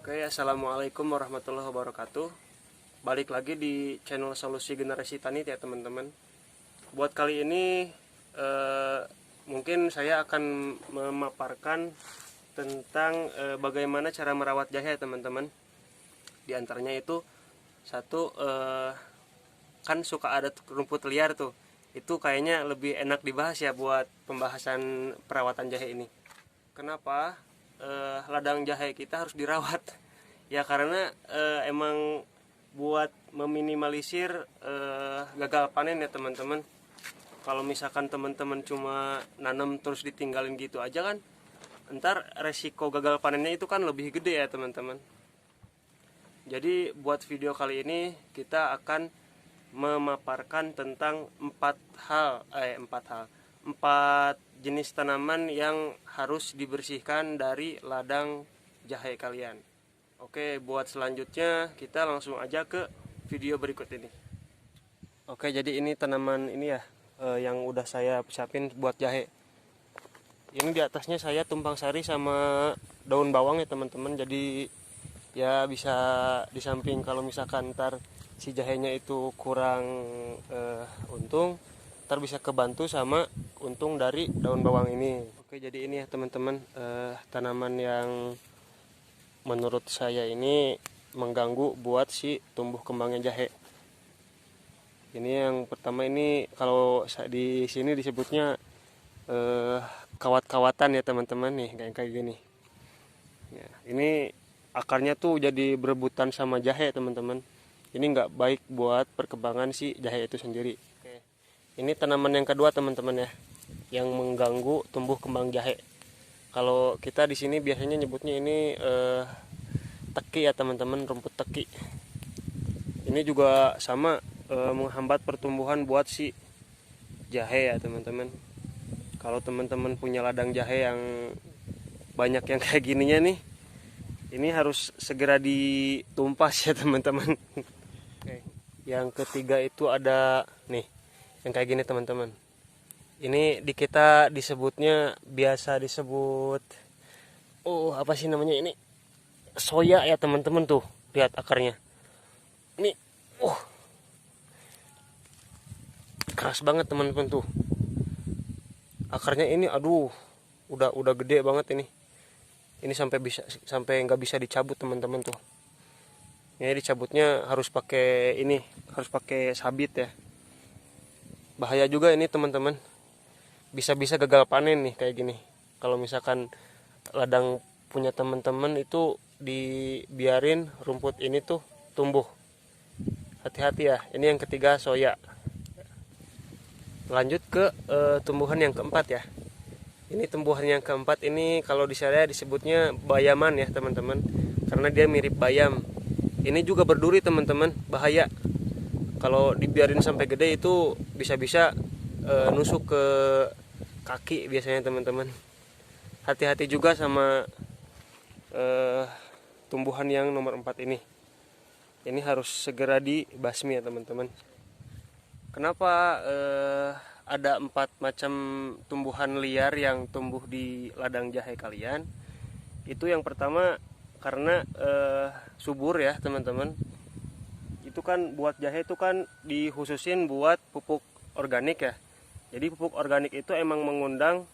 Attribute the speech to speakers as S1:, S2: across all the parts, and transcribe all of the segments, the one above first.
S1: Oke, assalamualaikum warahmatullahi wabarakatuh. Balik lagi di channel Solusi Generasi Tani ya teman-teman. Buat kali ini mungkin saya akan memaparkan tentang bagaimana cara merawat jahe teman-teman. Di antaranya itu satu, kan suka ada rumput liar tuh. Itu kayaknya lebih enak dibahas ya buat pembahasan perawatan jahe ini. Kenapa ladang jahe kita harus dirawat? Ya karena emang buat meminimalisir gagal panen ya teman-teman. Kalau misalkan teman-teman cuma nanam terus ditinggalin gitu aja kan, ntar resiko gagal panennya itu kan lebih gede ya teman-teman. Jadi buat video kali ini kita akan memaparkan tentang empat jenis tanaman yang harus dibersihkan dari ladang jahe kalian. Oke, buat selanjutnya kita langsung aja ke video berikut ini. Oke, jadi ini tanaman ini ya yang udah saya siapin buat jahe. Ini di atasnya saya tumpang sari sama daun bawang ya teman-teman. Jadi ya bisa di samping kalau misalkan ntar si jahenya itu kurang untung, ntar bisa kebantu sama untung dari daun bawang ini. Oke, jadi ini ya teman-teman tanaman yang menurut saya ini mengganggu buat si tumbuh kembangnya jahe. Ini yang pertama, ini kalau di sini disebutnya kawat-kawatan ya teman-teman nih, kayak gini. Ya, ini akarnya tuh jadi berebutan sama jahe teman-teman. Ini nggak baik buat perkembangan si jahe itu sendiri. Oke. Ini tanaman yang kedua teman-teman ya, yang mengganggu tumbuh kembang jahe. Kalau kita di sini biasanya nyebutnya ini teki ya teman-teman, rumput teki. Ini juga sama menghambat pertumbuhan buat si jahe ya teman-teman. Kalau teman-teman punya ladang jahe yang banyak yang kayak gininya nih, ini harus segera ditumpas ya teman-teman. Oke. Yang ketiga itu ada nih, yang kayak gini teman-teman. Ini di kita disebutnya, biasa disebut apa sih namanya ini, soya ya teman-teman. Tuh lihat akarnya ini, keras banget teman-teman. Tuh akarnya ini, aduh, udah gede banget ini sampai nggak bisa dicabut teman-teman. Tuh ini dicabutnya harus pakai sabit ya. Bahaya juga ini teman-teman, bisa gagal panen nih kayak gini. Kalau misalkan ladang punya teman-teman itu dibiarin rumput ini tuh tumbuh, hati-hati ya. Ini yang ketiga, soya. Lanjut ke tumbuhan yang keempat ya. Ini tumbuhan yang keempat ini kalau di saya disebutnya bayaman ya teman-teman, karena dia mirip bayam. Ini juga berduri teman-teman, bahaya. Kalau dibiarin sampai gede itu bisa-bisa nusuk ke kaki biasanya teman-teman. Hati-hati juga sama tumbuhan yang nomor 4 ini. Ini harus segera dibasmi ya teman-teman. Kenapa ada 4 macam tumbuhan liar yang tumbuh di ladang jahe kalian? Itu yang pertama karena subur ya teman-teman. Itu kan buat jahe itu kan dihususin buat pupuk organik ya. Jadi pupuk organik itu emang mengundang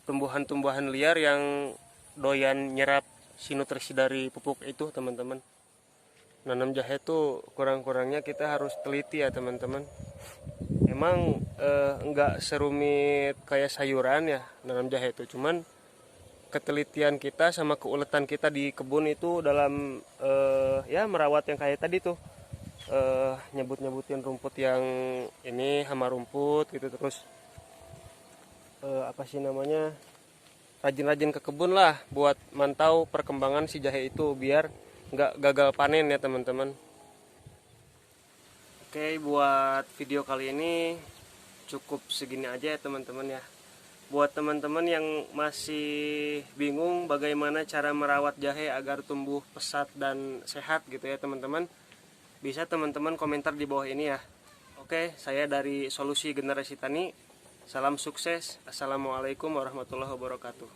S1: tumbuhan-tumbuhan liar yang doyan nyerap si nutrisi dari pupuk itu teman-teman. Nanam jahe itu kurang-kurangnya kita harus teliti ya teman-teman. Emang enggak serumit kayak sayuran ya nanam jahe itu, cuman ketelitian kita sama keuletan kita di kebun itu dalam ya merawat yang kayak tadi tuh, nyebut-nyebutin rumput yang ini hama rumput gitu, terus apa sih namanya, rajin-rajin ke kebun lah buat mantau perkembangan si jahe itu biar nggak gagal panen ya teman-teman. Oke, buat video kali ini cukup segini aja ya teman-teman ya. Buat teman-teman yang masih bingung bagaimana cara merawat jahe agar tumbuh pesat dan sehat gitu ya teman-teman, bisa teman-teman komentar di bawah ini ya. Oke, saya dari Solusi Generasi Tani. Salam sukses. Assalamualaikum warahmatullahi wabarakatuh.